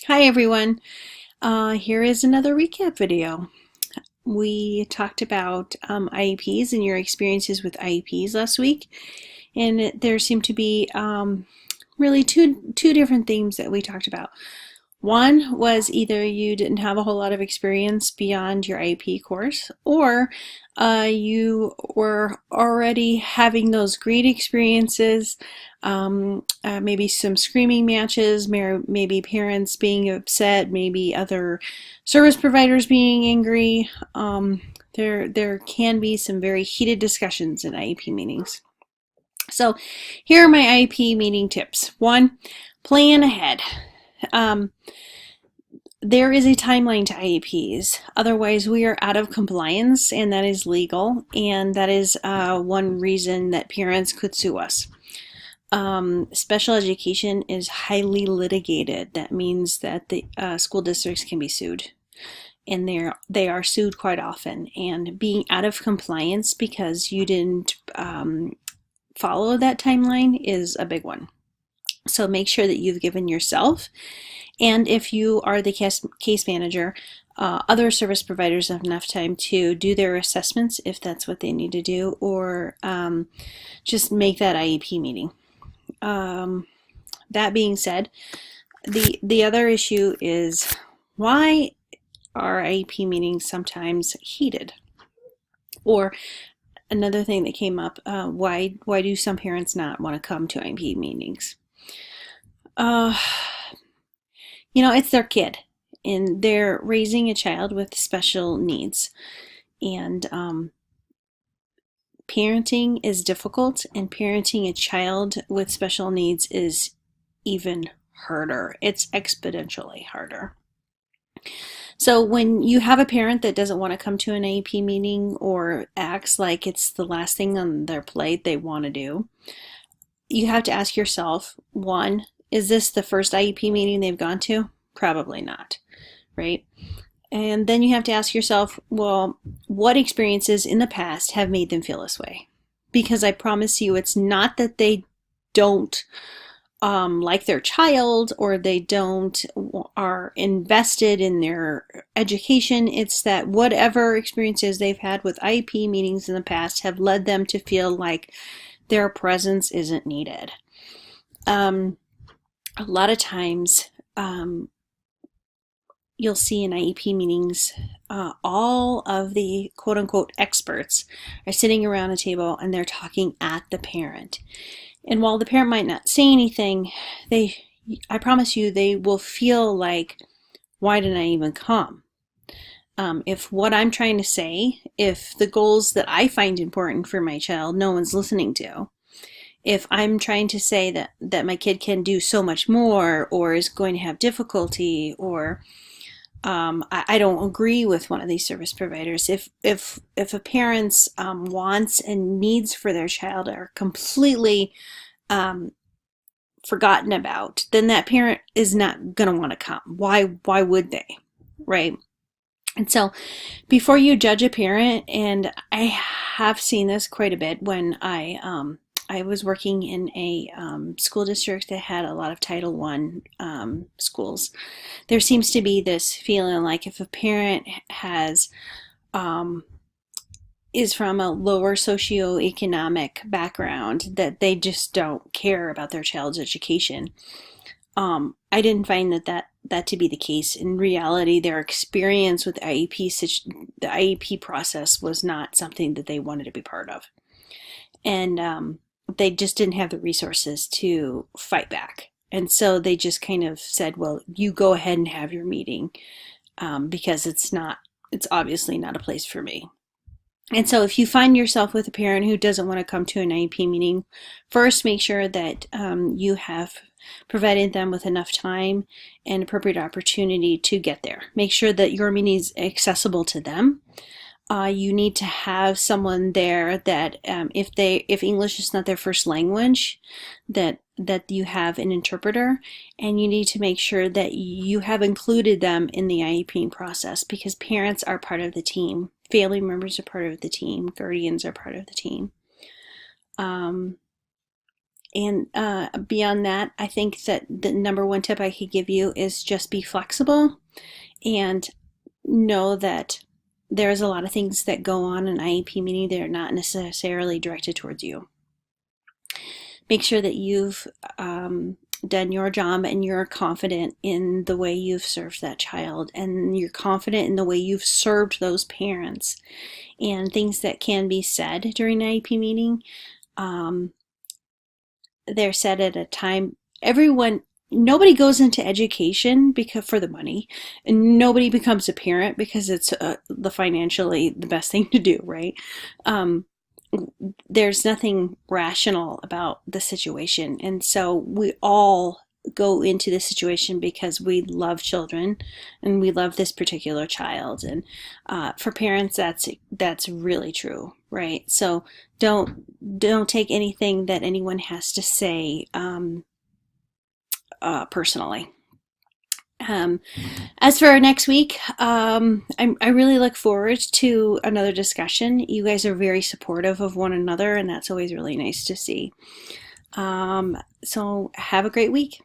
Hi everyone. Here is another recap video. We talked about IEPs and your experiences with IEPs last week, and there seemed to be really two different themes that we talked about. One was either you didn't have a whole lot of experience beyond your IEP course, or you were already having those great experiences, maybe some screaming matches, maybe parents being upset, maybe other service providers being angry. There can be some very heated discussions in IEP meetings. So here are my IEP meeting tips. One, plan ahead. There is a timeline to IEPs. Otherwise, we are out of compliance, and that is legal, and that is one reason that parents could sue us. Special education is highly litigated. That means that the school districts can be sued, and they are sued quite often. And being out of compliance because you didn't follow that timeline is a big one. So make sure that you've given yourself, and if you are the case manager, other service providers have enough time to do their assessments if that's what they need to do, or just make that IEP meeting. That being said, the other issue is, why are IEP meetings sometimes heated? Or another thing that came up, why do some parents not want to come to IEP meetings? It's their kid, and they're raising a child with special needs, and parenting is difficult, and parenting a child with special needs is even harder. It's exponentially harder. So when you have a parent that doesn't want to come to an IEP meeting or acts like it's the last thing on their plate they want to do, you have to ask yourself, one, is this the first IEP meeting they've gone to? Probably not, right? And then you have to ask yourself, well, what experiences in the past have made them feel this way? Because I promise you, it's not that they don't like their child, or they are invested in their education. It's that whatever experiences they've had with IEP meetings in the past have led them to feel like their presence isn't needed. A lot of times, you'll see in IEP meetings, all of the quote-unquote experts are sitting around a table and they're talking at the parent. And while the parent might not say anything, I promise you, they will feel like, why didn't I even come? If what I'm trying to say, if the goals that I find important for my child, no one's listening to, if I'm trying to say that my kid can do so much more, or is going to have difficulty, or I don't agree with one of these service providers, if a parent's wants and needs for their child are completely forgotten about, then that parent is not going to want to come. Why would they, right? And so before you judge a parent, and I have seen this quite a bit when I was working in a school district that had a lot of Title I schools. There seems to be this feeling like if a parent is from a lower socioeconomic background, that they just don't care about their child's education. I didn't find that to be the case. In reality, their experience with the IEP process was not something that they wanted to be part of. And they just didn't have the resources to fight back. And so they just kind of said, well, you go ahead and have your meeting, because it's obviously not a place for me. And so if you find yourself with a parent who doesn't want to come to an IEP meeting, first make sure that you have provided them with enough time and appropriate opportunity to get there. Make sure that your meeting is accessible to them. You need to have someone there that if English is not their first language, that you have an interpreter, and you need to make sure that you have included them in the IEP process, because parents are part of the team, family members are part of the team, guardians are part of the team. And beyond that, I think that the number one tip I could give you is just be flexible and know that there's a lot of things that go on in an IEP meeting that are not necessarily directed towards you. Make sure that you've done your job and you're confident in the way you've served that child, and you're confident in the way you've served those parents, and things that can be said during an IEP meeting. Um, they're said at a time. Nobody goes into education because for the money, and nobody becomes a parent because it's the financially the best thing to do, right? Um, there's nothing rational about the situation, and so we all go into the situation because we love children and we love this particular child. And for parents, that's really true, right? So don't take anything that anyone has to say personally. Um, as for our next week, I really look forward to another discussion. You guys are very supportive of one another, and that's always really nice to see. So have a great week.